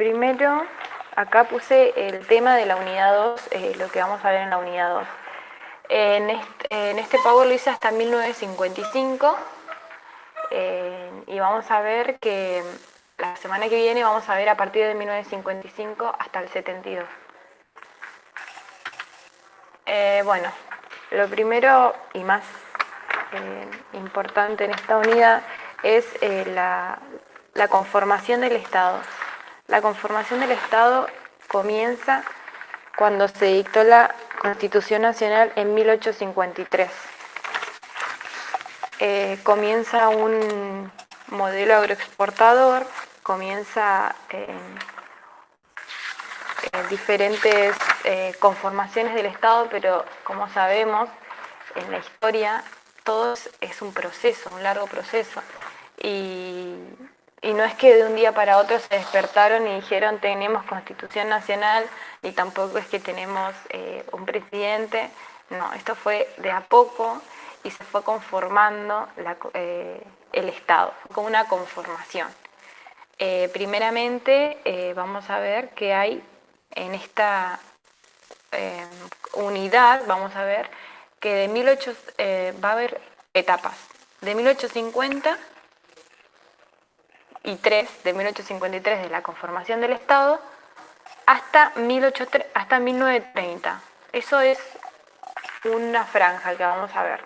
Primero, acá puse el tema de la unidad 2, lo que vamos a ver en la unidad 2. En este Power lo hice hasta 1955 y vamos a ver que la semana que viene vamos a ver a partir de 1955 hasta el 72. Bueno, lo primero y más importante en esta unidad es la conformación del Estado. La conformación del Estado comienza cuando se dictó la Constitución Nacional en 1853. Comienza un modelo agroexportador, comienza diferentes conformaciones del Estado, pero como sabemos, en la historia todo es un proceso, un largo proceso. Y no es que de un día para otro se despertaron y dijeron tenemos Constitución Nacional y tampoco es que tenemos un presidente. No, esto fue de a poco y se fue conformando el Estado, como una conformación. Primeramente vamos a ver que hay en esta unidad, vamos a ver que va a haber etapas. De 1850 de 1853 de la conformación del Estado hasta 1930. Eso es una franja que vamos a ver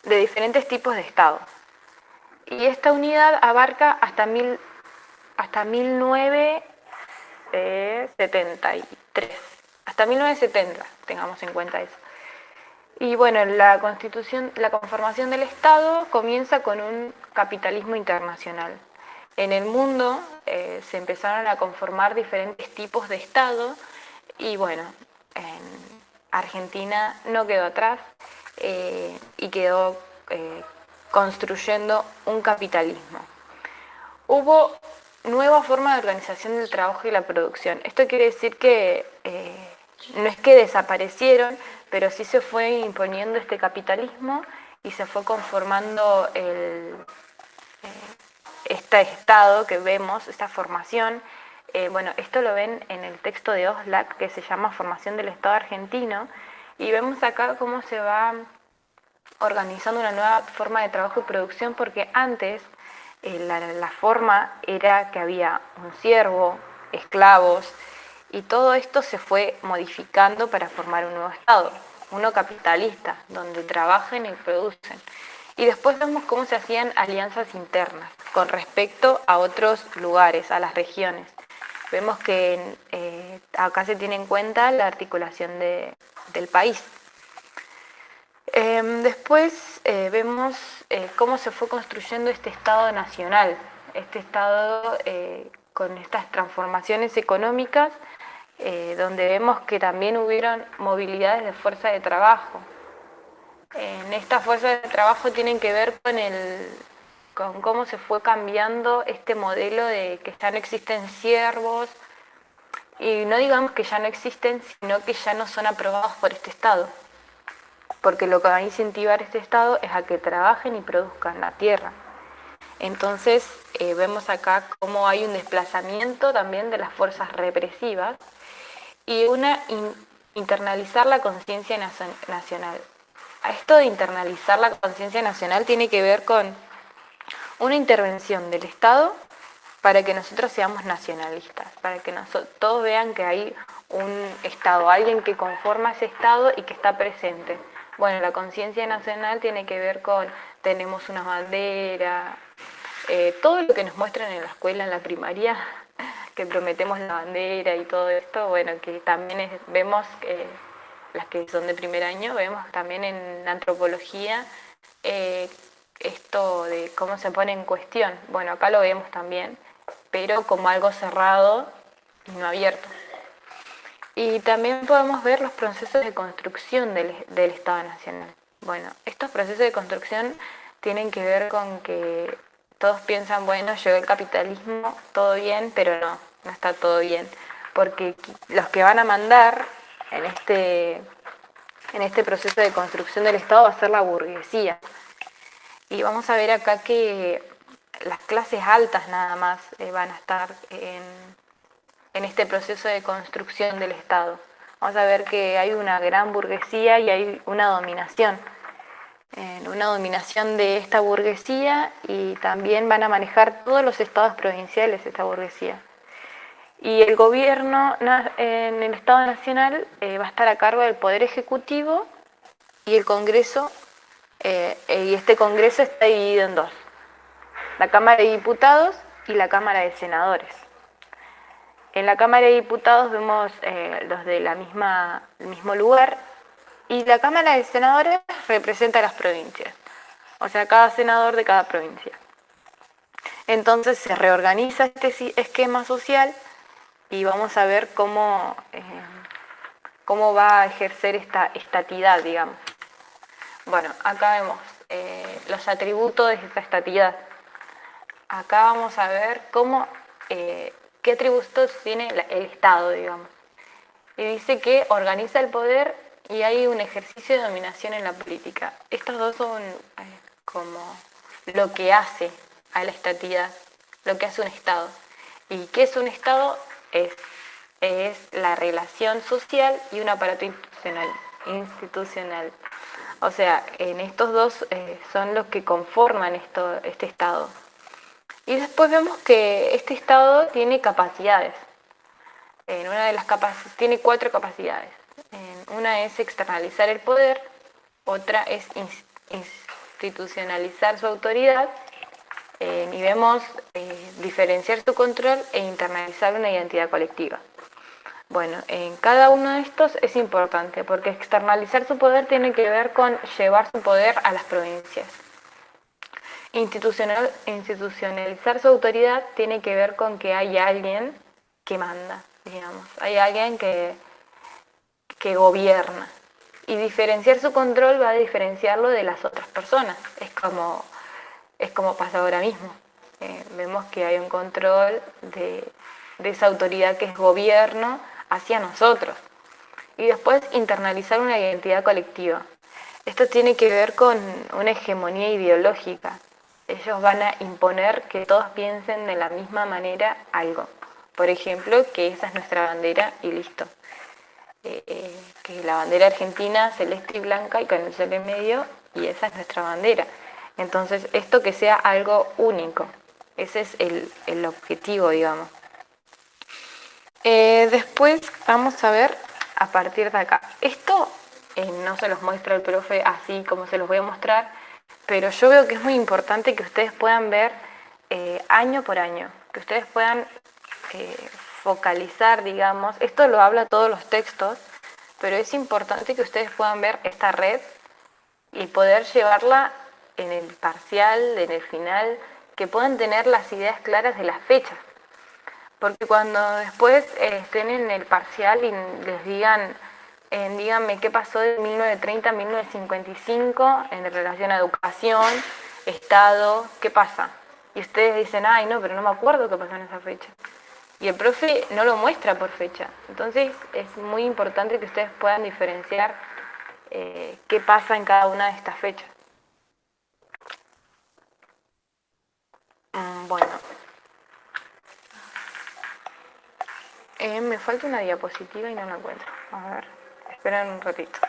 de diferentes tipos de Estado. Y esta unidad abarca hasta 1973. Hasta 1970, tengamos en cuenta eso. Y bueno, la conformación del Estado comienza con un capitalismo internacional. En el mundo se empezaron a conformar diferentes tipos de Estado y bueno, en Argentina no quedó atrás y quedó construyendo un capitalismo. Hubo nueva forma de organización del trabajo y la producción. Esto quiere decir que no es que desaparecieron, pero sí se fue imponiendo este capitalismo y se fue conformando este estado que vemos, esta formación. Bueno, esto lo ven en el texto de Oxlack, que se llama Formación del Estado Argentino, y vemos acá cómo se va organizando una nueva forma de trabajo y producción, porque antes la forma era que había un siervo, esclavos, y todo esto se fue modificando para formar un nuevo Estado, uno capitalista, donde trabajen y producen. Y después vemos cómo se hacían alianzas internas con respecto a otros lugares, a las regiones. Vemos que acá se tiene en cuenta la articulación del país. Después vemos cómo se fue construyendo este Estado nacional, este Estado con estas transformaciones económicas, donde vemos que también hubieron movilidades de fuerza de trabajo. En esta fuerza de trabajo tienen que ver con cómo se fue cambiando este modelo de que ya no existen siervos, y no digamos que ya no existen, sino que ya no son aprobados por este Estado. Porque lo que va a incentivar este Estado es a que trabajen y produzcan la tierra. Entonces vemos acá cómo hay un desplazamiento también de las fuerzas represivas y internalizar la conciencia nacional. Esto de internalizar la conciencia nacional tiene que ver con una intervención del Estado para que nosotros seamos nacionalistas, para que todos vean que hay un Estado, alguien que conforma ese Estado y que está presente. Bueno, la conciencia nacional tiene que ver con, tenemos una bandera, todo lo que nos muestran en la escuela, en la primaria, que prometemos la bandera y todo esto, bueno, que también vemos, las que son de primer año, vemos también en antropología esto de cómo se pone en cuestión. Bueno, acá lo vemos también, pero como algo cerrado y no abierto. Y también podemos ver los procesos de construcción del Estado Nacional. Bueno, estos procesos de construcción tienen que ver con que todos piensan, bueno, llegó el capitalismo, todo bien, pero no está todo bien. Porque los que van a mandar en este proceso de construcción del Estado va a ser la burguesía. Y vamos a ver acá que las clases altas nada más van a estar en este proceso de construcción del Estado. Vamos a ver que hay una gran burguesía y hay una dominación de esta burguesía, y también van a manejar todos los estados provinciales esta burguesía. Y el gobierno en el Estado Nacional va a estar a cargo del Poder Ejecutivo y el Congreso, y este Congreso está dividido en dos: la Cámara de Diputados y la Cámara de Senadores. En la Cámara de Diputados vemos los de el mismo lugar, y la Cámara de Senadores representa a las provincias, o sea, cada senador de cada provincia. Entonces se reorganiza este esquema social y vamos a ver cómo va a ejercer esta estatidad, digamos. Bueno, acá vemos los atributos de esta estatidad. Acá vamos a ver qué atributos tiene el Estado, digamos. Y dice que organiza el poder y hay un ejercicio de dominación en la política. Estos dos son como lo que hace a la estatidad, lo que hace un Estado. ¿Y qué es un Estado? Es la relación social y un aparato institucional. O sea, en estos dos son los que conforman este Estado. Y después vemos que este Estado tiene capacidades. Tiene 4 capacidades. Una es externalizar el poder, otra es institucionalizar su autoridad, y vemos diferenciar su control e internalizar una identidad colectiva. Bueno, en cada uno de estos es importante, porque externalizar su poder tiene que ver con llevar su poder a las provincias. Institucionalizar su autoridad tiene que ver con que hay alguien que manda, digamos. Hay alguien que gobierna. Y diferenciar su control va a diferenciarlo de las otras personas. Es como pasa ahora mismo. Vemos que hay un control de esa autoridad que es gobierno hacia nosotros. Y después internalizar una identidad colectiva. Esto tiene que ver con una hegemonía ideológica. Ellos van a imponer que todos piensen de la misma manera algo. Por ejemplo, que esa es nuestra bandera y listo. Que la bandera argentina celeste y blanca y con el sol en medio, y esa es nuestra bandera. Entonces, esto que sea algo único. Ese es el objetivo, digamos. Después vamos a ver a partir de acá. Esto no se los muestra el profe así como se los voy a mostrar, pero yo veo que es muy importante que ustedes puedan ver año por año, que ustedes puedan focalizar, digamos. Esto lo habla todos los textos, pero es importante que ustedes puedan ver esta red y poder llevarla en el parcial, en el final, que puedan tener las ideas claras de las fechas. Porque cuando después estén en el parcial y les digan, díganme qué pasó de 1930 a 1955 en relación a educación, Estado, ¿qué pasa? Y ustedes dicen, ay no, pero no me acuerdo qué pasó en esa fecha. Y el profe no lo muestra por fecha. Entonces es muy importante que ustedes puedan diferenciar qué pasa en cada una de estas fechas. Bueno. Me falta una diapositiva y no la encuentro. A ver, esperen un ratito.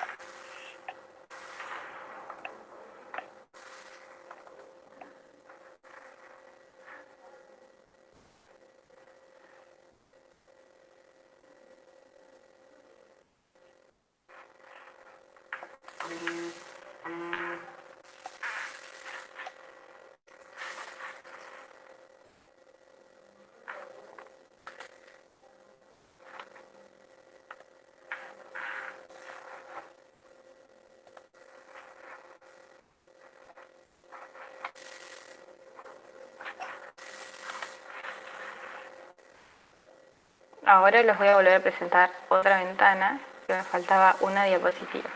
Ahora les voy a volver a presentar otra ventana, que me faltaba una diapositiva.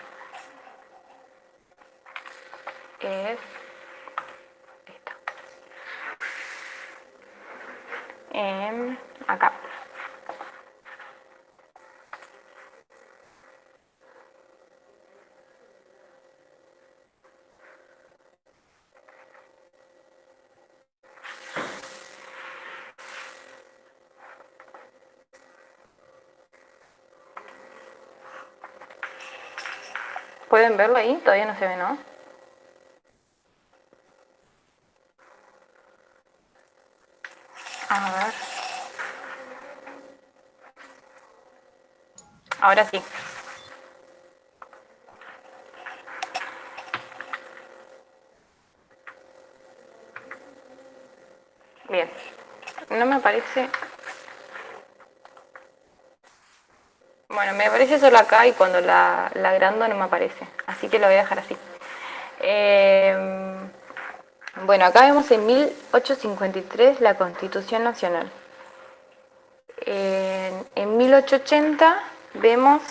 Es esta. Acá. ¿Pueden verlo ahí? Todavía no se ve, ¿no? A ver. Ahora sí. Bien. No me aparece. Bueno, me aparece solo acá y cuando la agrando no me aparece. Así que lo voy a dejar así. Bueno, acá vemos en 1853 la Constitución Nacional. En 1880 vemos,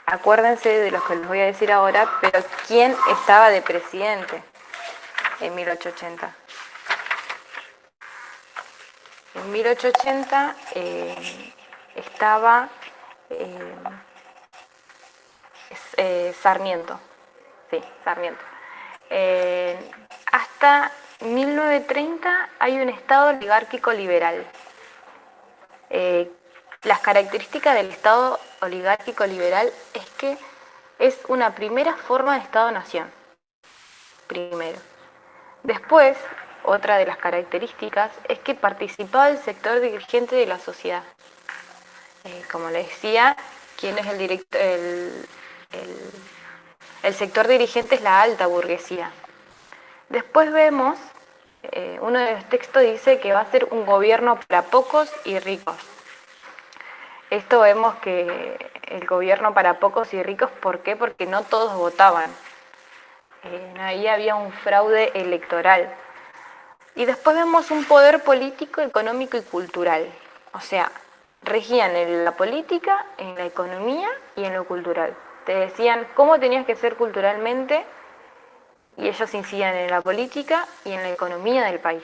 acuérdense de lo que les voy a decir ahora, pero ¿quién estaba de presidente en 1880? En 1880 estaba Sarmiento, sí, Sarmiento. Hasta 1930 hay un Estado oligárquico liberal. Las características del Estado oligárquico liberal es que es una primera forma de Estado-nación, primero. Después, otra de las características es que participaba el sector dirigente de la sociedad. Como les decía, ¿quién es el sector dirigente? Es la alta burguesía. Después vemos, uno de los textos dice que va a ser un gobierno para pocos y ricos. Esto vemos que el gobierno para pocos y ricos, ¿por qué? Porque no todos votaban. Ahí había un fraude electoral. Y después vemos un poder político, económico y cultural. O sea, regían en la política, en la economía y en lo cultural. Te decían cómo tenías que ser culturalmente y ellos incidían en la política y en la economía del país.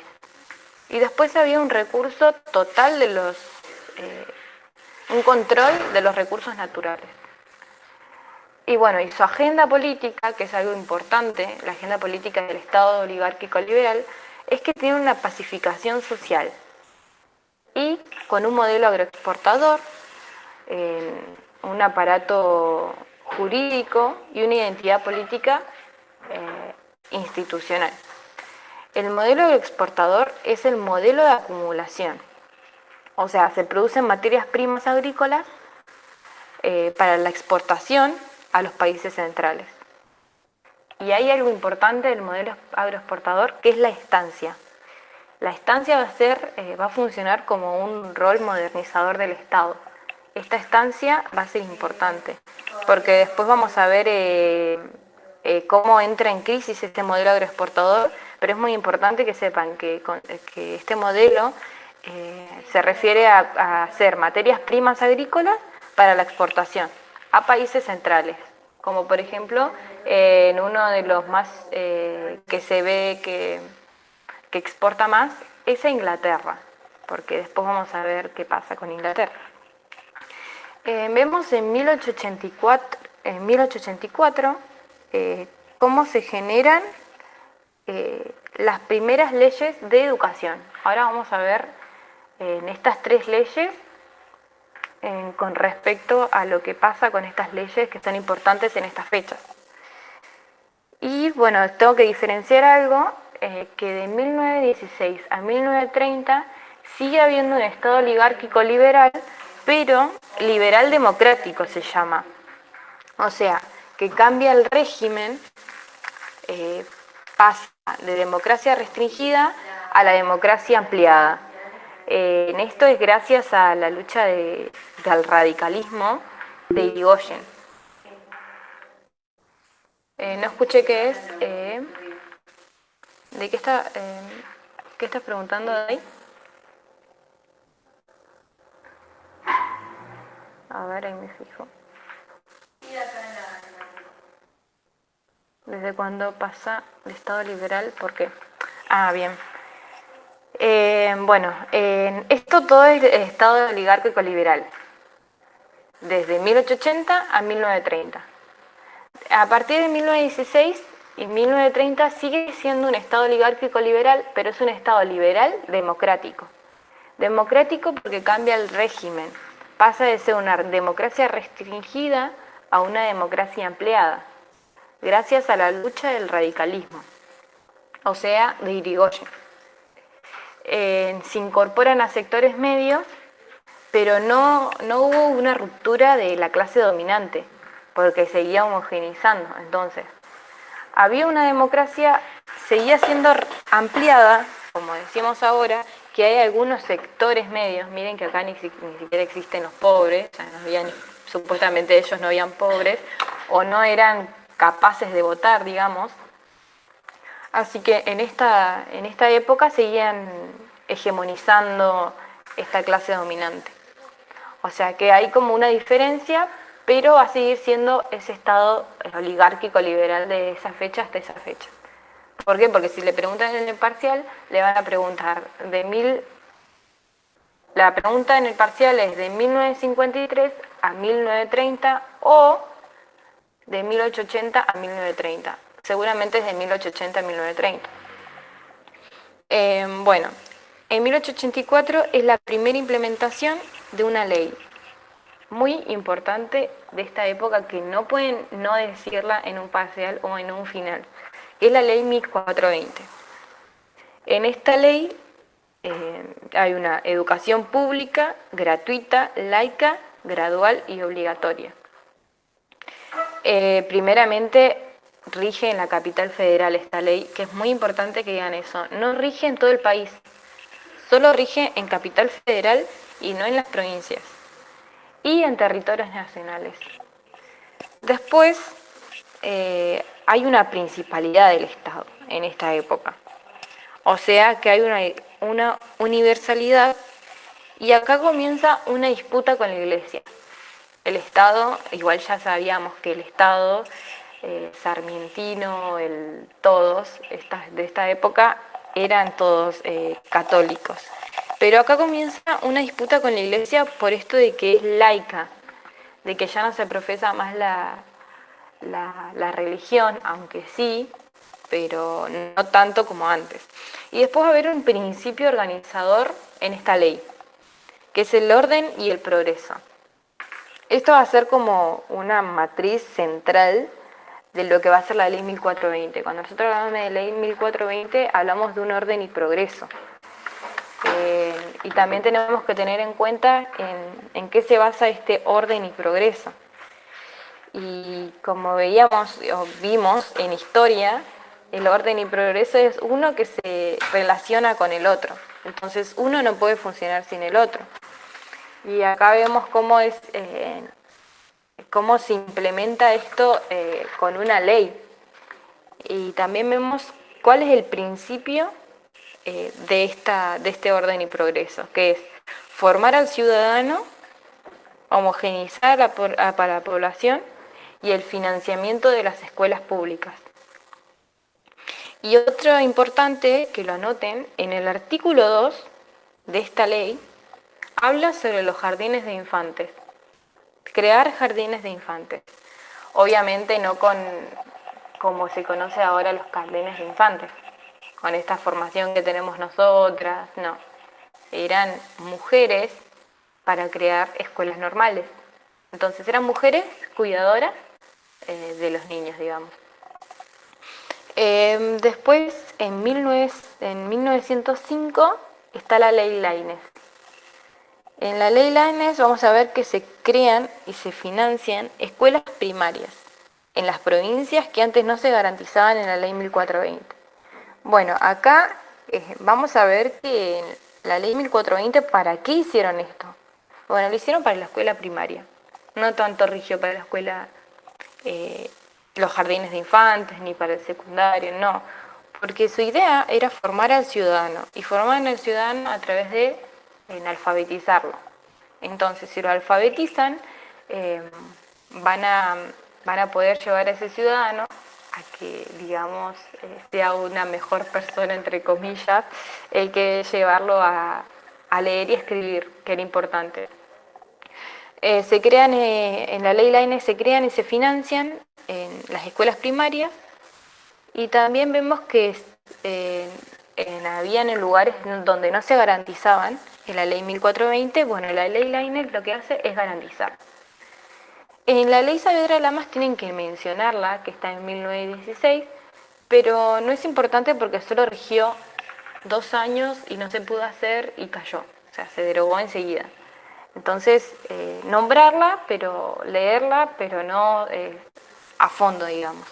Y después había un recurso total de un control de los recursos naturales. Y bueno, y su agenda política, que es algo importante, la agenda política del Estado oligárquico liberal, es que tiene una pacificación social y con un modelo agroexportador, un aparato jurídico y una identidad política institucional. El modelo agroexportador es el modelo de acumulación, o sea, se producen materias primas agrícolas para la exportación a los países centrales. Y hay algo importante del modelo agroexportador que es la estancia. La estancia va a funcionar como un rol modernizador del Estado. Esta estancia va a ser importante, porque después vamos a ver cómo entra en crisis este modelo agroexportador, pero es muy importante que sepan que este modelo se refiere a hacer materias primas agrícolas para la exportación a países centrales, como por ejemplo en uno de los más que se ve que exporta más es a Inglaterra, porque después vamos a ver qué pasa con Inglaterra. Vemos en 1884 cómo se generan las primeras leyes de educación. Ahora vamos a ver en estas tres leyes con respecto a lo que pasa con estas leyes que son importantes en estas fechas. Y bueno, tengo que diferenciar algo, que de 1916 a 1930 sigue habiendo un Estado oligárquico liberal, pero liberal democrático se llama. O sea, que cambia el régimen, pasa de democracia restringida a la democracia ampliada. En esto es gracias a la lucha del radicalismo de Irigoyen. No escuché qué es. ¿De qué estás preguntando ahí? A ver, ahí me fijo. ¿Desde cuándo pasa el Estado liberal? ¿Por qué? Ah, bien. Bueno, esto todo es el Estado oligárquico liberal, desde 1880 a 1930. A partir de 1916 y 1930 sigue siendo un Estado oligárquico liberal, pero es un Estado liberal democrático. Democrático porque cambia el régimen, pasa de ser una democracia restringida a una democracia ampliada. gracias a la lucha del radicalismo, o sea, de Irigoyen. Se incorporan a sectores medios, pero no hubo una ruptura de la clase dominante, porque seguía homogeneizando. Entonces, había una democracia, seguía siendo ampliada, como decimos ahora, que hay algunos sectores medios, miren que acá ni siquiera existen los pobres, ya no habían, supuestamente ellos no habían pobres, o no eran capaces de votar, digamos. Así que en esta época seguían hegemonizando esta clase dominante. O sea que hay como una diferencia, pero va a seguir siendo ese estado oligárquico liberal de esa fecha hasta esa fecha. ¿Por qué? Porque si le preguntan en el parcial, le van a preguntar la pregunta en el parcial es de 1953 a 1930 o de 1880 a 1930. Seguramente es de 1880 a 1930. Bueno, en 1884 es la primera implementación de una ley muy importante de esta época que no pueden no decirla en un parcial o en un final. Es la ley 1420. En esta ley hay una educación pública, gratuita, laica, gradual y obligatoria. Primeramente rige en la capital federal esta ley, que es muy importante que digan eso. No rige en todo el país, solo rige en capital federal y no en las provincias y en territorios nacionales. Después hay una principalidad del Estado en esta época, o sea que hay una universalidad y acá comienza una disputa con la Iglesia. El Estado, igual ya sabíamos que el Estado sarmientino, todos de esta época eran todos católicos. Pero acá comienza una disputa con la Iglesia por esto de que es laica, de que ya no se profesa más la religión, aunque sí, pero no tanto como antes. Y después va a haber un principio organizador en esta ley, que es el orden y el progreso. Esto va a ser como una matriz central de lo que va a ser la ley 1420. Cuando nosotros hablamos de ley 1420, hablamos de un orden y progreso. Y también tenemos que tener en cuenta en qué se basa este orden y progreso. Y como veíamos o vimos en historia, el orden y progreso es uno que se relaciona con el otro. Entonces uno no puede funcionar sin el otro. Y acá vemos cómo se implementa esto con una ley. Y también vemos cuál es el principio de este orden y progreso, que es formar al ciudadano, homogeneizar para la población y el financiamiento de las escuelas públicas. Y otro importante, que lo anoten, en el artículo 2 de esta ley, habla sobre los jardines de infantes. Crear jardines de infantes. Obviamente no como se conoce ahora los jardines de infantes, con esta formación que tenemos nosotras, no. Eran mujeres para crear escuelas normales. Entonces eran mujeres cuidadoras de los niños, digamos. Después, en 1905, está la ley Laínez. En la ley Laínez vamos a ver que se crean y se financian escuelas primarias en las provincias que antes no se garantizaban en la ley 1420. Bueno, acá vamos a ver que en la ley 1420, ¿para qué hicieron esto? Bueno, lo hicieron para la escuela primaria, no tanto rigió para la escuela, los jardines de infantes, ni para el secundario, no. Porque su idea era formar al ciudadano, y formar al ciudadano a través de alfabetizarlo. Entonces, si lo alfabetizan, van a poder llevar a ese ciudadano a que, digamos, sea una mejor persona, entre comillas, el que llevarlo a leer y escribir, que era importante. Se crean, en la ley Laínez se crean y se financian en las escuelas primarias, y también vemos que habían en lugares donde no se garantizaban en la ley 1420, bueno, la ley Laínez lo que hace es garantizar. En la ley Saavedra Lamas tienen que mencionarla, que está en 1916, pero no es importante porque solo rigió 2 años y no se pudo hacer y cayó, o sea, se derogó enseguida. Entonces, nombrarla, pero leerla, pero no a fondo, digamos.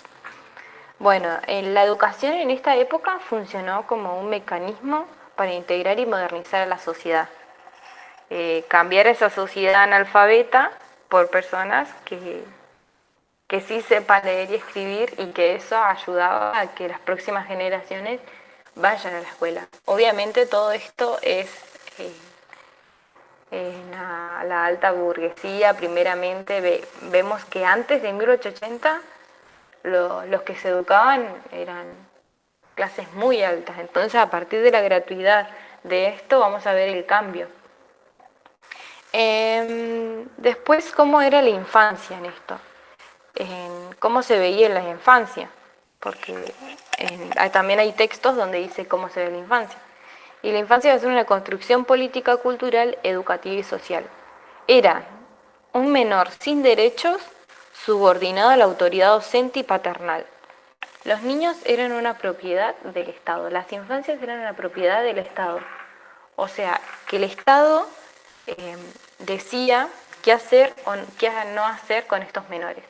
Bueno, la educación en esta época funcionó como un mecanismo para integrar y modernizar a la sociedad. Cambiar esa sociedad analfabeta por personas que sí sepan leer y escribir, y que eso ayudaba a que las próximas generaciones vayan a la escuela. Obviamente todo esto es en la alta burguesía. Primeramente vemos que antes de 1880 los que se educaban eran clases muy altas. Entonces, a partir de la gratuidad de esto vamos a ver el cambio. Después, ¿cómo era la infancia en esto? ¿Cómo se veía en la infancia? Porque también hay textos donde dice cómo se ve la infancia. Y la infancia va a ser una construcción política, cultural, educativa y social. Era un menor sin derechos, subordinado a la autoridad docente y paternal. Los niños eran una propiedad del Estado, las infancias eran una propiedad del Estado. O sea, que el Estado decía qué hacer o qué no hacer con estos menores.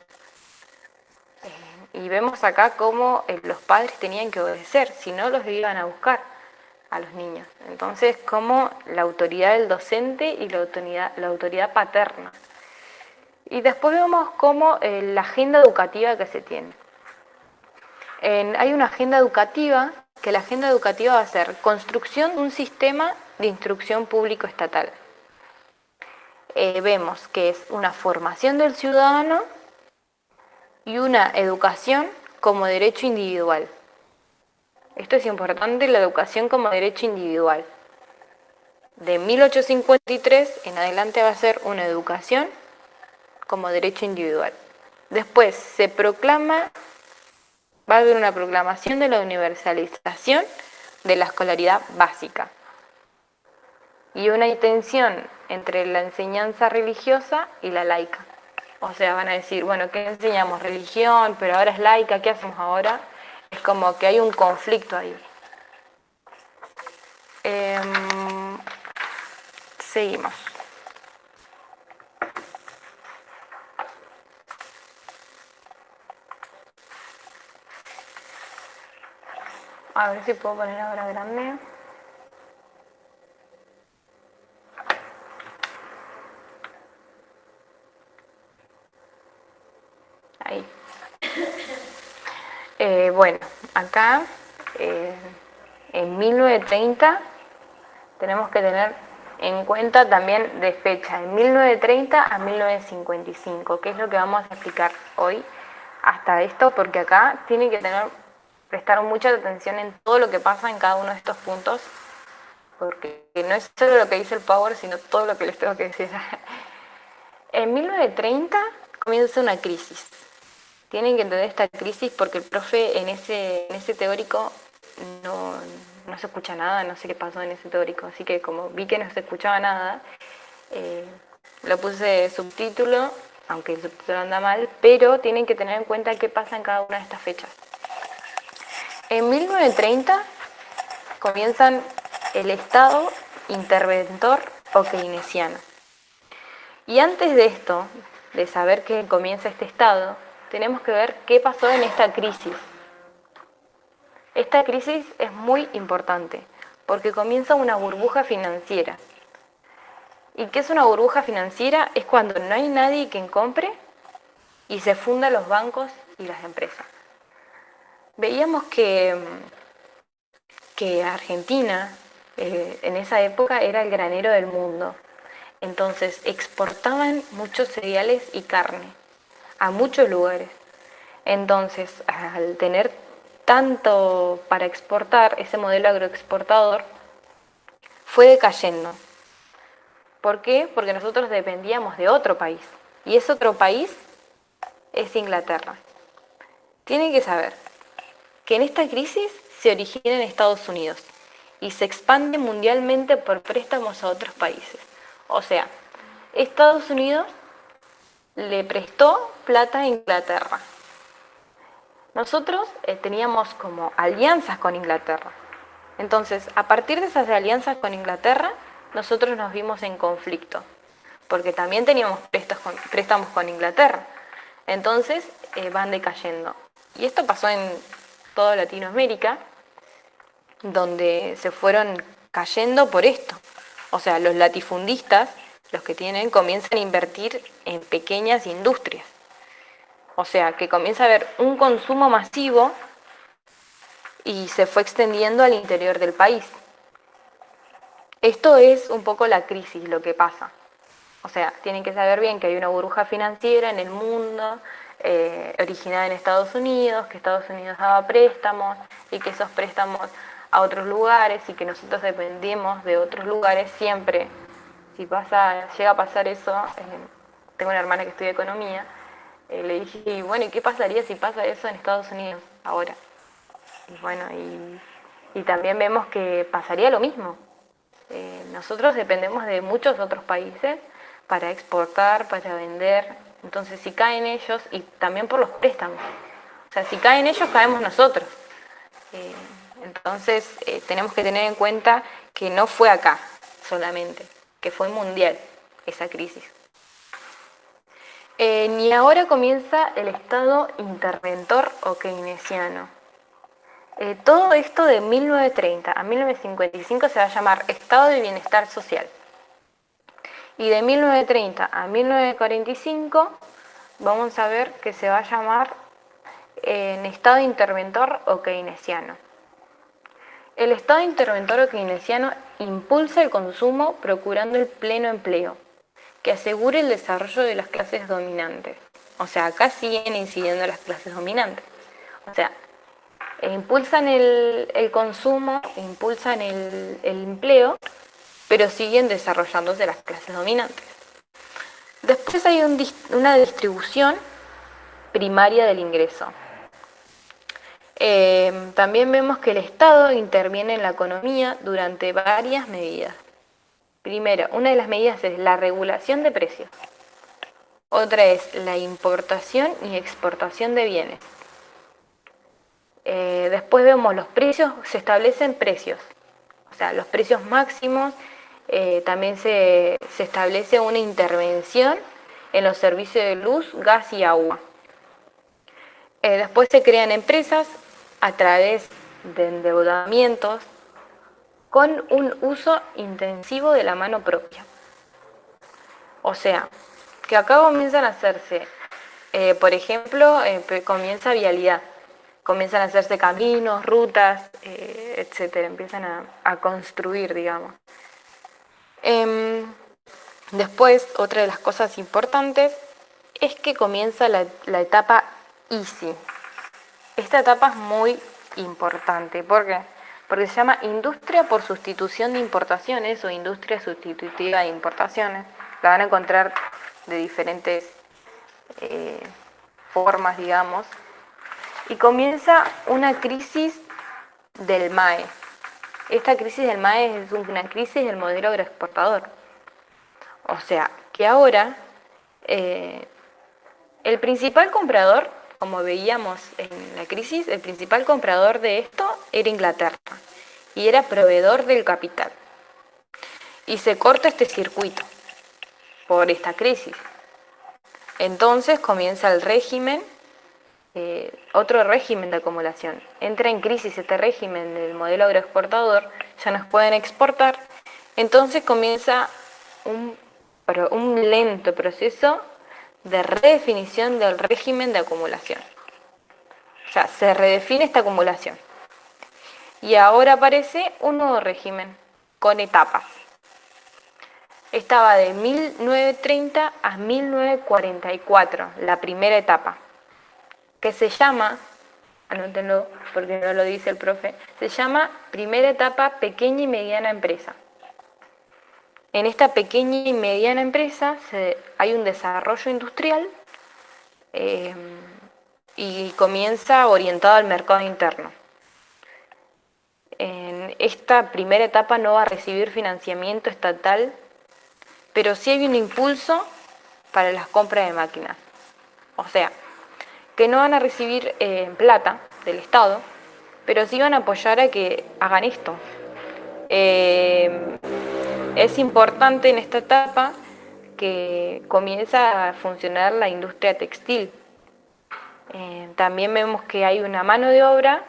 Y vemos acá cómo los padres tenían que obedecer, si no los iban a buscar a los niños. Entonces, como la autoridad del docente y la autoridad paterna. Y después vemos cómo la agenda educativa que se tiene. Hay una agenda educativa, que la agenda educativa va a ser construcción de un sistema de instrucción público estatal. Vemos que es una formación del ciudadano y una educación como derecho individual. Esto es importante, la educación como derecho individual. De 1853 en adelante va a ser una educación como derecho individual. Después se proclama, va a haber una proclamación de la universalización de la escolaridad básica y una distinción entre la enseñanza religiosa y la laica. O sea, van a decir, bueno, ¿qué enseñamos? Religión, pero ahora es laica, ¿qué hacemos ahora? Es como que hay un conflicto ahí. Seguimos. A ver si puedo poner ahora grande. Ahí. Bueno, acá en 1930 tenemos que tener en cuenta también de fecha, en 1930 a 1955, que es lo que vamos a explicar hoy hasta esto, porque acá tienen que prestar mucha atención en todo lo que pasa en cada uno de estos puntos, porque no es solo lo que dice el Power, sino todo lo que les tengo que decir. En 1930 comienza una crisis. Tienen que entender esta crisis porque el profe en ese teórico no se escucha nada, no sé qué pasó en ese teórico, así que como vi que no se escuchaba nada, lo puse de subtítulo, aunque el subtítulo anda mal, pero tienen que tener en cuenta qué pasa en cada una de estas fechas. En 1930 comienzan el Estado interventor o keynesiano. Y antes de esto, de saber que comienza este Estado, tenemos que ver qué pasó en esta crisis. Esta crisis es muy importante porque comienza una burbuja financiera. ¿Y qué es una burbuja financiera? Es cuando no hay nadie quien compre y se fundan los bancos y las empresas. Veíamos que Argentina en esa época era el granero del mundo. Entonces exportaban muchos cereales y carne a muchos lugares. Entonces, al tener tanto para exportar, ese modelo agroexportador fue decayendo. ¿Por qué? Porque nosotros dependíamos de otro país. Y ese otro país es Inglaterra. Tienen que saber que en esta crisis se origina en Estados Unidos y se expande mundialmente por préstamos a otros países. O sea, Estados Unidos le prestó plata a Inglaterra. Nosotros teníamos como alianzas con Inglaterra. Entonces, a partir de esas alianzas con Inglaterra, nosotros nos vimos en conflicto, porque también teníamos préstamos con Inglaterra. Entonces, van decayendo. Y esto pasó en toda Latinoamérica, donde se fueron cayendo por esto. O sea, los latifundistas, los que tienen, comienzan a invertir en pequeñas industrias. O sea, que comienza a haber un consumo masivo y se fue extendiendo al interior del país. Esto es un poco la crisis, lo que pasa. O sea, tienen que saber bien que hay una burbuja financiera en el mundo, originada en Estados Unidos, que Estados Unidos daba préstamos y que esos préstamos a otros lugares y que nosotros dependemos de otros lugares siempre. Si llega a pasar eso, tengo una hermana que estudia economía, le dije, y bueno, ¿y qué pasaría si pasa eso en Estados Unidos ahora? Y bueno, y también vemos que pasaría lo mismo. Nosotros dependemos de muchos otros países para exportar, para vender. Entonces, si caen ellos, y también por los préstamos. O sea, si caen ellos, caemos nosotros. Entonces, tenemos que tener en cuenta que no fue acá solamente, que fue mundial esa crisis. Ni ahora comienza el estado interventor o keynesiano. Todo esto de 1930 a 1955 se va a llamar Estado de Bienestar Social. Y de 1930 a 1945 vamos a ver que se va a llamar Estado interventor o keynesiano. El Estado interventor o keynesiano impulsa el consumo procurando el pleno empleo, que asegure el desarrollo de las clases dominantes. O sea, acá siguen incidiendo las clases dominantes. O sea, impulsan el consumo, impulsan el empleo, pero siguen desarrollándose las clases dominantes. Después hay una distribución primaria del ingreso. También vemos que el Estado interviene en la economía durante varias medidas. Primero, una de las medidas es la regulación de precios. Otra es la importación y exportación de bienes. Después vemos los precios, se establecen precios, o sea, los precios máximos, también se establece una intervención en los servicios de luz, gas y agua. Después se crean empresas a través de endeudamientos con un uso intensivo de la mano propia. O sea, que acá comienzan a hacerse, por ejemplo, comienza vialidad. Comienzan a hacerse caminos, rutas, etcétera. Empiezan a construir, digamos. Después, otra de las cosas importantes es que comienza la etapa easy. Esta etapa es muy importante. ¿Por qué? Porque se llama industria por sustitución de importaciones o industria sustitutiva de importaciones. La van a encontrar de diferentes formas, digamos. Y comienza una crisis del MAE. Esta crisis del MAE es una crisis del modelo agroexportador. O sea, que ahora el principal comprador, como veíamos en la crisis, el principal comprador de esto era Inglaterra y era proveedor del capital. Y se corta este circuito por esta crisis. Entonces comienza el régimen, otro régimen de acumulación. Entra en crisis este régimen del modelo agroexportador, ya nos pueden exportar, entonces comienza un lento proceso de redefinición del régimen de acumulación. O sea, se redefine esta acumulación. Y ahora aparece un nuevo régimen con etapas. Estaba de 1930 a 1944, la primera etapa, que se llama, anótenlo porque no lo dice el profe, se llama primera etapa pequeña y mediana empresa. En esta pequeña y mediana empresa hay un desarrollo industrial y comienza orientado al mercado interno. En esta primera etapa no va a recibir financiamiento estatal, pero sí hay un impulso para las compras de máquinas. O sea, que no van a recibir plata del Estado, pero sí van a apoyar a que hagan esto. Es importante en esta etapa que comienza a funcionar la industria textil. También vemos que hay una mano de obra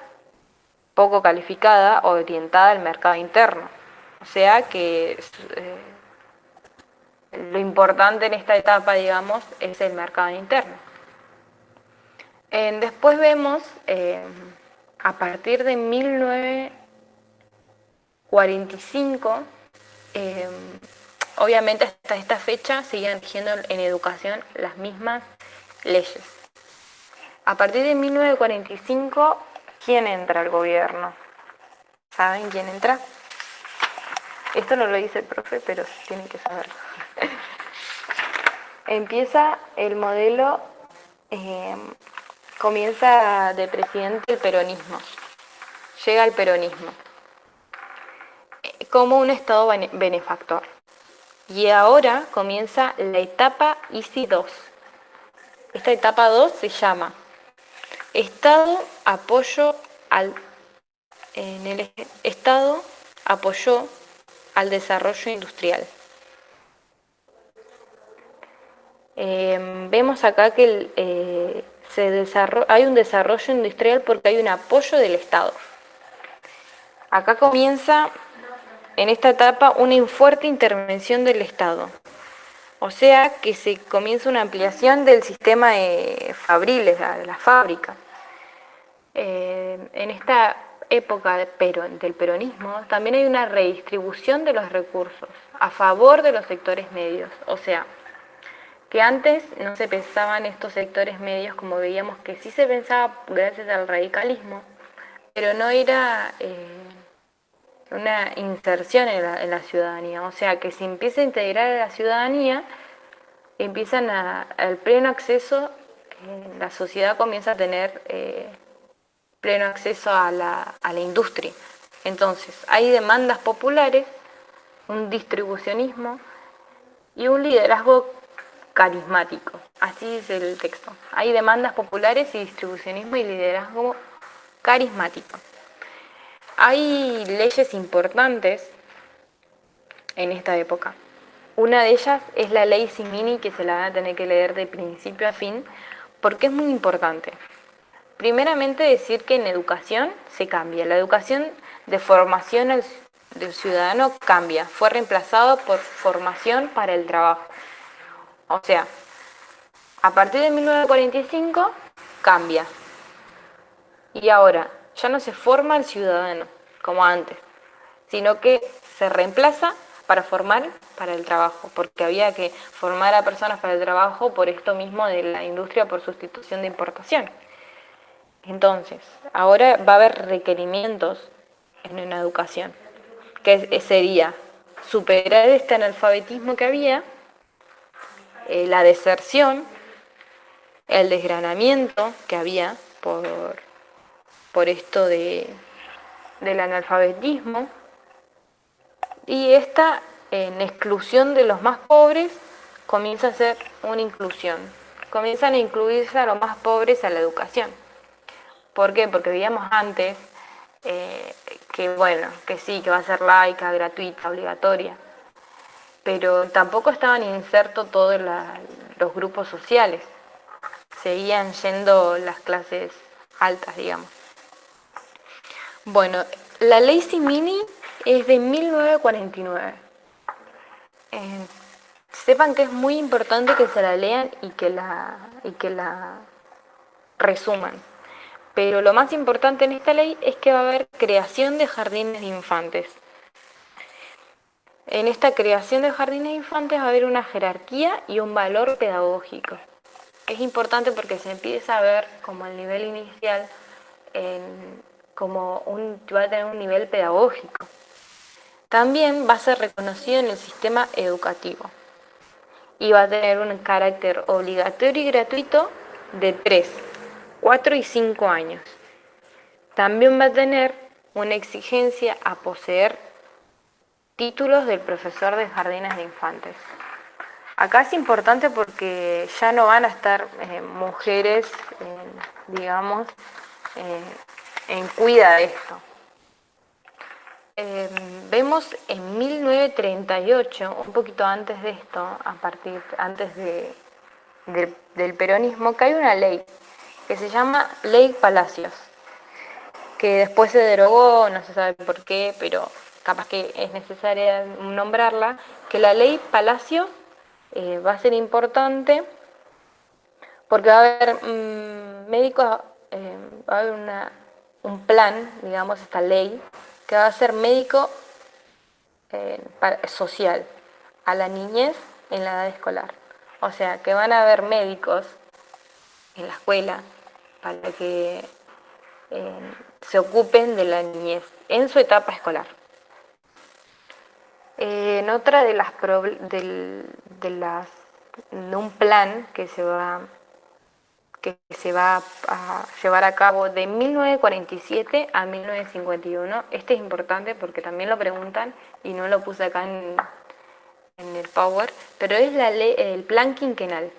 poco calificada, orientada al mercado interno. O sea que lo importante en esta etapa, digamos, es el mercado interno. Después vemos, a partir de 1945, obviamente hasta esta fecha siguen rigiendo en educación las mismas leyes. A partir de 1945, ¿quién entra al gobierno? ¿Saben quién entra? Esto no lo dice el profe, pero tienen que saberlo. Empieza el modelo, comienza de presidente el peronismo. Llega el peronismo como un Estado benefactor. Y ahora comienza la etapa ICI 2. Esta etapa 2 se llama Estado apoyo al... En el Estado apoyó al desarrollo industrial. Vemos acá que hay un desarrollo industrial porque hay un apoyo del Estado. Acá comienza, en esta etapa, una fuerte intervención del Estado. O sea que se comienza una ampliación del sistema fabril, de las fábricas. En esta época del peronismo también hay una redistribución de los recursos a favor de los sectores medios. O sea, que antes no se pensaban estos sectores medios como veíamos que sí se pensaba gracias al radicalismo, pero no era una inserción en la ciudadanía. O sea, que se empieza a integrar a la ciudadanía, empiezan al pleno acceso, la sociedad comienza a tener pleno acceso a la industria. Entonces, hay demandas populares, un distribucionismo y un liderazgo carismático. Así dice el texto. Hay demandas populares y distribucionismo y liderazgo carismático. Hay leyes importantes en esta época. Una de ellas es la ley Simini, que se la van a tener que leer de principio a fin, porque es muy importante. Primeramente decir que en educación se cambia. La educación de formación del ciudadano cambia. Fue reemplazado por formación para el trabajo. O sea, a partir de 1945 cambia. Y ahora ya no se forma el ciudadano como antes, sino que se reemplaza para formar para el trabajo, porque había que formar a personas para el trabajo por esto mismo de la industria por sustitución de importación. Entonces, ahora va a haber requerimientos en una educación, que sería superar este analfabetismo que había, la deserción, el desgranamiento que había por esto del analfabetismo, y esta en exclusión de los más pobres comienza a ser una inclusión. Comienzan a incluirse a los más pobres a la educación. ¿Por qué? Porque veíamos antes que sí, que va a ser laica, gratuita, obligatoria, pero tampoco estaban insertos todos los grupos sociales. Seguían yendo las clases altas, digamos. Bueno, la ley Simini es de 1949. Sepan que es muy importante que se la lean y que la resuman. Pero lo más importante en esta ley es que va a haber creación de jardines de infantes. En esta creación de jardines de infantes va a haber una jerarquía y un valor pedagógico. Es importante porque se empieza a ver como el nivel inicial, va a tener un nivel pedagógico. También va a ser reconocido en el sistema educativo y va a tener un carácter obligatorio y gratuito de 3, 4 y 5 años. También va a tener una exigencia a poseer títulos del profesor de jardines de infantes. Acá es importante porque ya no van a estar mujeres, digamos, eh, en cuida de esto. Vemos en 1938, un poquito antes de esto, antes del peronismo, que hay una ley que se llama Ley Palacios, que después se derogó, no se sabe por qué, pero capaz que es necesaria nombrarla, que la Ley Palacios va a ser importante porque va a haber médicos, va a haber un plan, digamos, esta ley, que va a ser médico social a la niñez en la edad escolar. O sea, que van a haber médicos en la escuela para que se ocupen de la niñez en su etapa escolar. En otra de las de un plan que se va a llevar a cabo de 1947 a 1951. Este es importante porque también lo preguntan y no lo puse acá en el Power, pero es el plan quinquenal.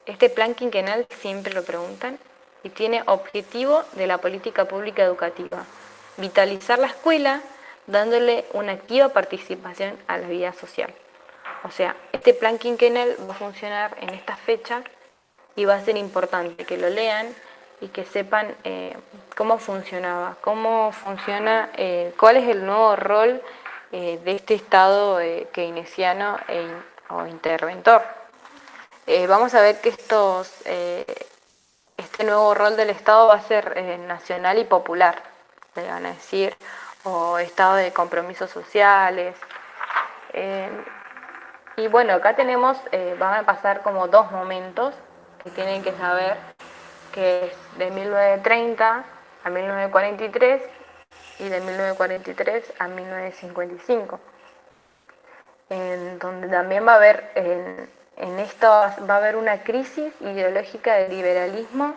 Este plan quinquenal siempre lo preguntan y tiene objetivo de la política pública educativa: vitalizar la escuela dándole una activa participación a la vida social. O sea, este plan quinquenal va a funcionar en estas fechas y va a ser importante que lo lean y que sepan cómo funcionaba, cómo funciona, cuál es el nuevo rol de este Estado keynesiano o interventor. Vamos a ver que este nuevo rol del Estado va a ser nacional y popular, le van a decir, o Estado de compromisos sociales. Eh, y bueno, acá tenemos, van a pasar como dos momentos que tienen que saber, que es de 1930 a 1943 y de 1943 a 1955, en donde también va a haber, en esto va a haber una crisis ideológica del liberalismo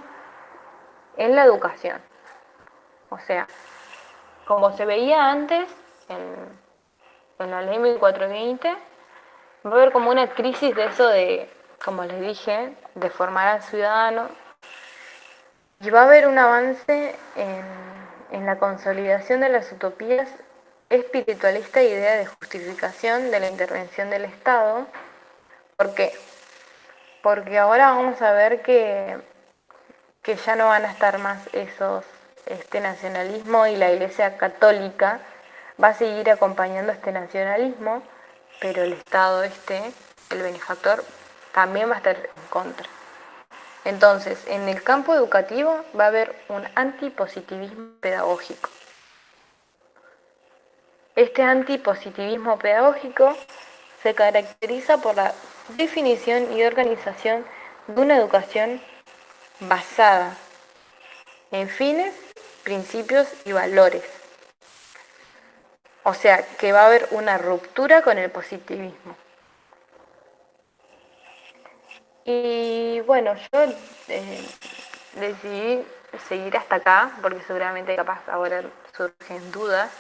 en la educación. O sea, como se veía antes en la ley 1420, va a haber como una crisis de eso de, como les dije, de formar al ciudadano, y va a haber un avance en la consolidación de las utopías espiritualista e idea de justificación de la intervención del Estado. ¿Por qué? Porque ahora vamos a ver que ya no van a estar más este nacionalismo, y la Iglesia Católica va a seguir acompañando este nacionalismo, pero el Estado el benefactor, también va a estar en contra. Entonces, en el campo educativo va a haber un antipositivismo pedagógico. Este antipositivismo pedagógico se caracteriza por la definición y organización de una educación basada en fines, principios y valores. O sea, que va a haber una ruptura con el positivismo. Y bueno, yo decidí seguir hasta acá, porque seguramente capaz ahora surgen dudas,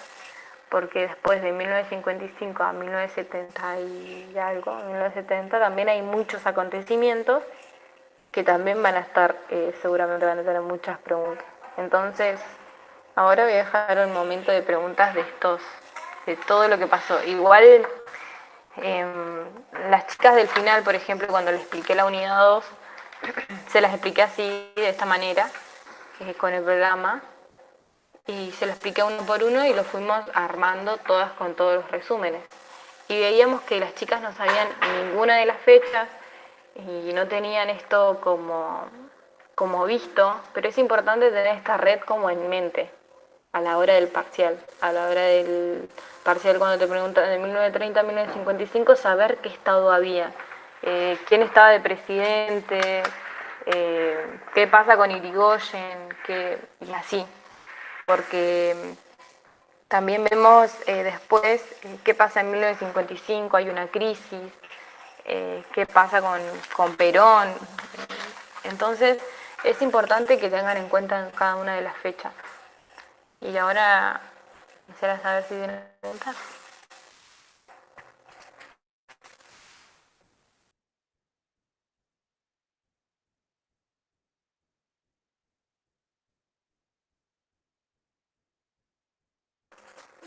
porque después de 1955 a 1970 y algo, 1970, también hay muchos acontecimientos que también van a estar, seguramente van a tener muchas preguntas. Entonces, ahora voy a dejar un momento de preguntas de todo lo que pasó. Igual, las chicas del final, por ejemplo, cuando les expliqué la unidad 2, se las expliqué así, de esta manera, con el programa, y se lo expliqué uno por uno y lo fuimos armando todas con todos los resúmenes. Y veíamos que las chicas no sabían ninguna de las fechas y no tenían esto como visto, pero es importante tener esta red como en mente a la hora del parcial. A la hora del parcial, cuando te preguntan de 1930 a 1955, saber qué estado había, quién estaba de presidente, qué pasa con Irigoyen, y así. Porque también vemos después qué pasa en 1955, hay una crisis, qué pasa con Perón. Entonces es importante que tengan en cuenta cada una de las fechas. Y ahora quisiera saber si tienen preguntas.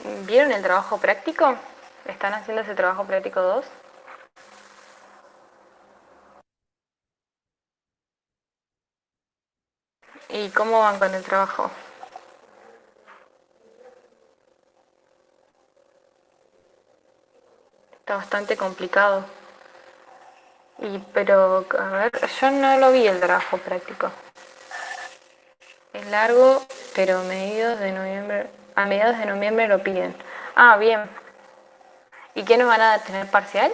¿Vieron el trabajo práctico? ¿Están haciendo ese trabajo práctico 2? ¿Y cómo van con el trabajo? Está bastante complicado. Pero, a ver, yo no lo vi el trabajo práctico. Es largo, pero a mediados de noviembre lo piden. Ah, bien. ¿Y qué nos van a tener parcial?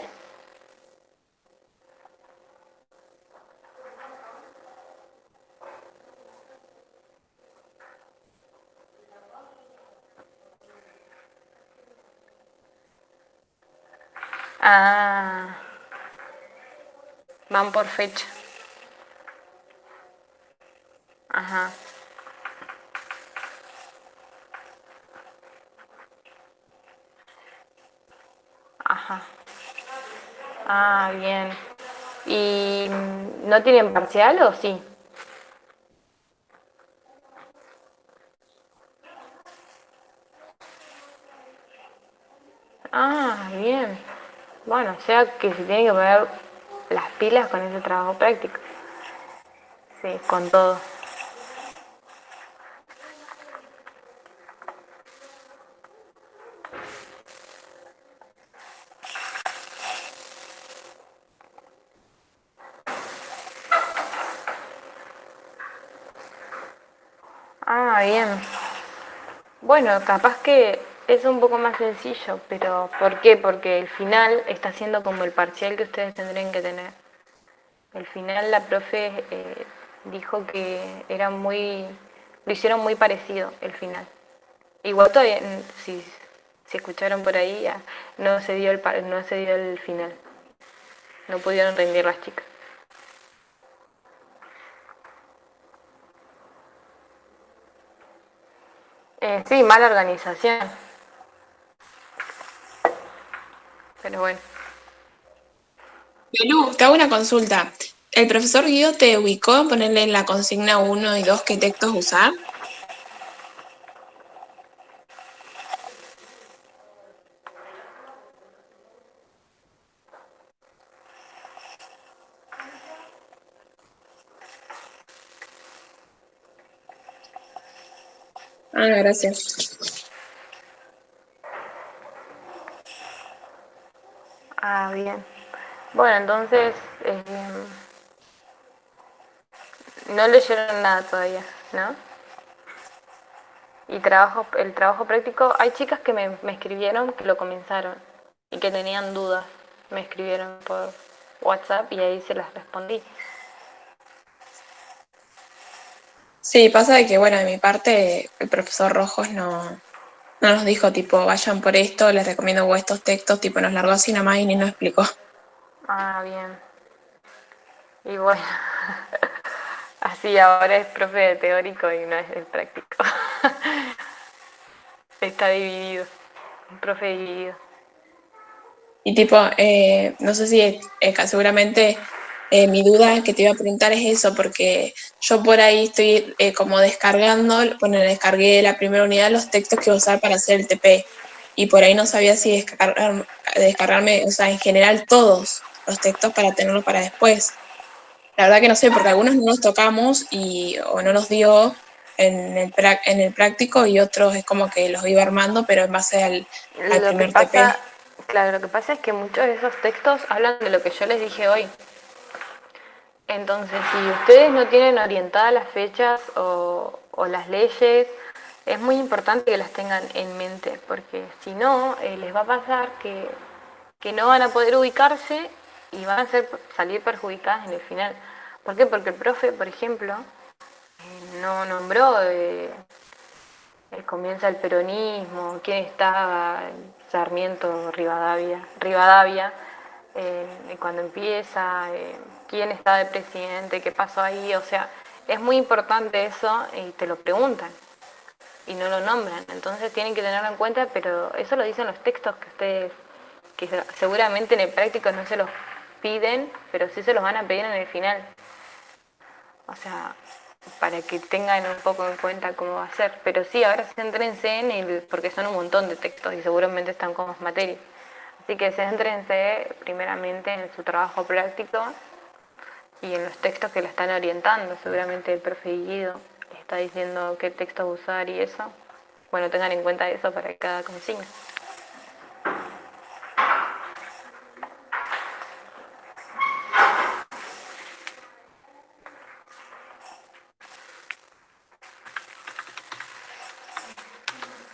Ah, van por fecha. Ajá, ajá. Ah, bien. ¿Y no tienen parcial o sí? Ah, bien. Bueno, o sea que se tienen que poner las pilas con ese trabajo práctico. Sí, con todo. Ah, bien. Bueno, capaz que es un poco más sencillo, pero ¿por qué? Porque el final está siendo como el parcial que ustedes tendrían que tener. El final la profe dijo que era lo hicieron muy parecido el final. Igual todavía, si escucharon por ahí, ya no se dio el final. No pudieron rendir las chicas. Sí, mala organización, pero bueno. Belú, te hago una consulta. ¿El profesor Guido te ubicó a ponerle en la consigna uno y 2 qué textos usar? Ah, gracias. Ah, bien. Bueno, entonces no leyeron nada todavía, ¿no? Y el trabajo práctico, hay chicas que me escribieron que lo comenzaron y que tenían dudas. Me escribieron por WhatsApp y ahí se las respondí. Sí, pasa de que, bueno, de mi parte, el profesor Rojos no nos dijo, tipo, vayan por esto, les recomiendo estos textos, tipo, nos largó así nomás y ni nos explicó. Ah, bien. Y bueno, así ahora es profe de teórico y no es de práctico. Está dividido, un profe dividido. Y tipo, no sé si seguramente mi duda que te iba a preguntar es eso, porque yo por ahí estoy como descargando, descargué la primera unidad los textos que voy a usar para hacer el TP. Y por ahí no sabía si descargarme, o sea, en general todos los textos para tenerlos para después. La verdad que no sé, porque algunos no los tocamos o no los dio en el práctico y otros es como que los iba armando, pero en base al Lo que primer TP. pasa, claro, lo que pasa es que muchos de esos textos hablan de lo que yo les dije hoy. Entonces, si ustedes no tienen orientadas las fechas o las leyes, es muy importante que las tengan en mente, porque si no, les va a pasar que no van a poder ubicarse y van a salir perjudicadas en el final. ¿Por qué? Porque el profe, por ejemplo, no nombró comienza el peronismo, quién estaba, Sarmiento, Rivadavia, cuando empieza, quién está de presidente, qué pasó ahí, o sea, es muy importante eso y te lo preguntan y no lo nombran, entonces tienen que tenerlo en cuenta, pero eso lo dicen los textos que ustedes, que seguramente en el práctico no se los piden, pero sí se los van a pedir en el final. O sea, para que tengan un poco en cuenta cómo va a ser. Pero sí, ahora céntrense porque son un montón de textos y seguramente están con más materias. Así que céntrense primeramente en su trabajo práctico y en los textos que la están orientando. Seguramente el profe Guido les está diciendo qué textos usar y eso. Bueno, tengan en cuenta eso para cada consigna.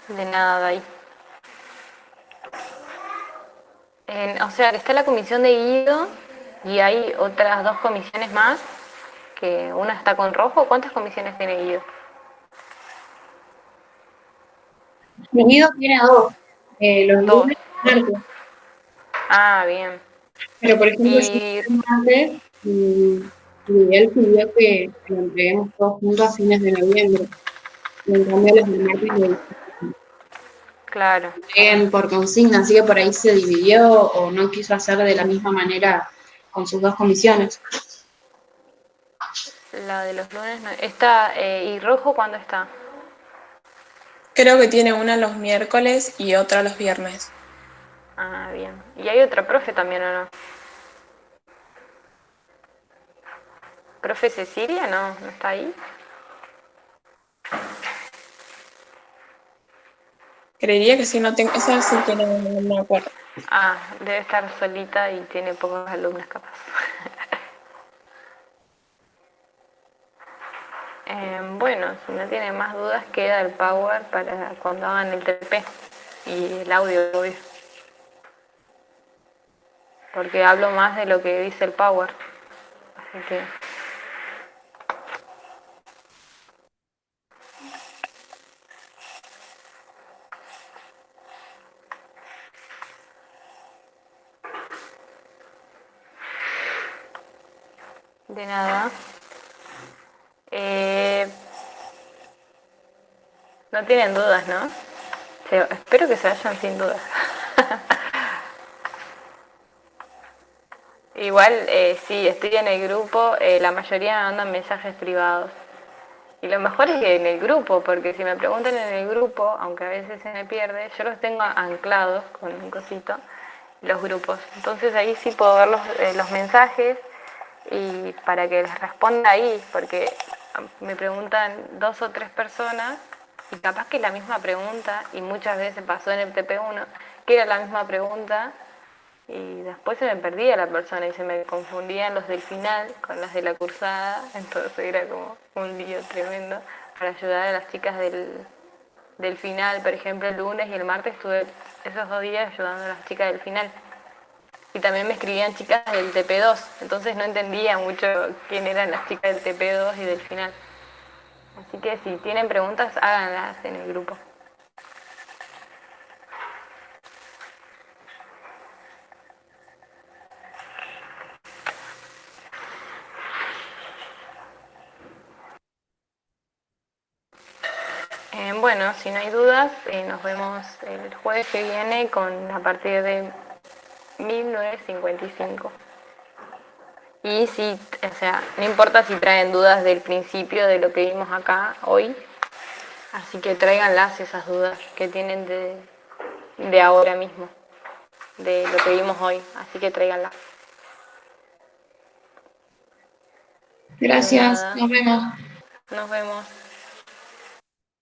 De nada, ahí. O sea, que está la comisión de Guido y hay otras 2 comisiones más, que una está con rojo. ¿Cuántas comisiones tiene Guido? Guido tiene dos, los 2. lunes y los martes. Ah, bien. Pero, por ejemplo, yo Y el martes y él pidió que lo entreguemos todos juntos a fines de noviembre. Y en cambio, los del martes lo claro, entreguen por consigna, así que por ahí se dividió o no quiso hacer de la misma manera con sus dos comisiones. la de los lunes no. Está, ¿y rojo cuándo está? Creo que tiene una los miércoles y otra los viernes. Ah, bien. ¿Y hay otra profe también o no? ¿Profe Cecilia? No, ¿no está ahí? Creería que sí, no tengo, esa sí que no me acuerdo. Ah, debe estar solita y tiene pocos alumnos capaz. Bueno, si no tienen más dudas, queda el Power para cuando hagan el TP y el audio, obvio. Porque hablo más de lo que dice el Power. Así que... De nada. No tienen dudas, ¿no? Espero que se vayan sin dudas. Igual, sí, estoy en el grupo, la mayoría me mandan mensajes privados. Y lo mejor es que en el grupo, porque si me preguntan en el grupo, aunque a veces se me pierde, yo los tengo anclados con un cosito, los grupos. Entonces ahí sí puedo ver los mensajes y para que les responda ahí, porque me preguntan 2 o 3 personas y capaz que es la misma pregunta, y muchas veces pasó en el TP1, que era la misma pregunta, y después se me perdía la persona y se me confundían los del final con las de la cursada, entonces era como un lío tremendo para ayudar a las chicas del final. Por ejemplo, el lunes y el martes estuve esos 2 días ayudando a las chicas del final. Y también me escribían chicas del TP2, entonces no entendía mucho quién eran las chicas del TP2 y del final. Así que si tienen preguntas, háganlas en el grupo. Bueno, si no hay dudas, nos vemos el jueves que viene a partir de 1955. Y si, o sea, no importa si traen dudas del principio de lo que vimos acá hoy, así que tráiganlas esas dudas que tienen de ahora mismo, de lo que vimos hoy, así que tráiganlas. De Gracias, nada, nos vemos. nos vemos.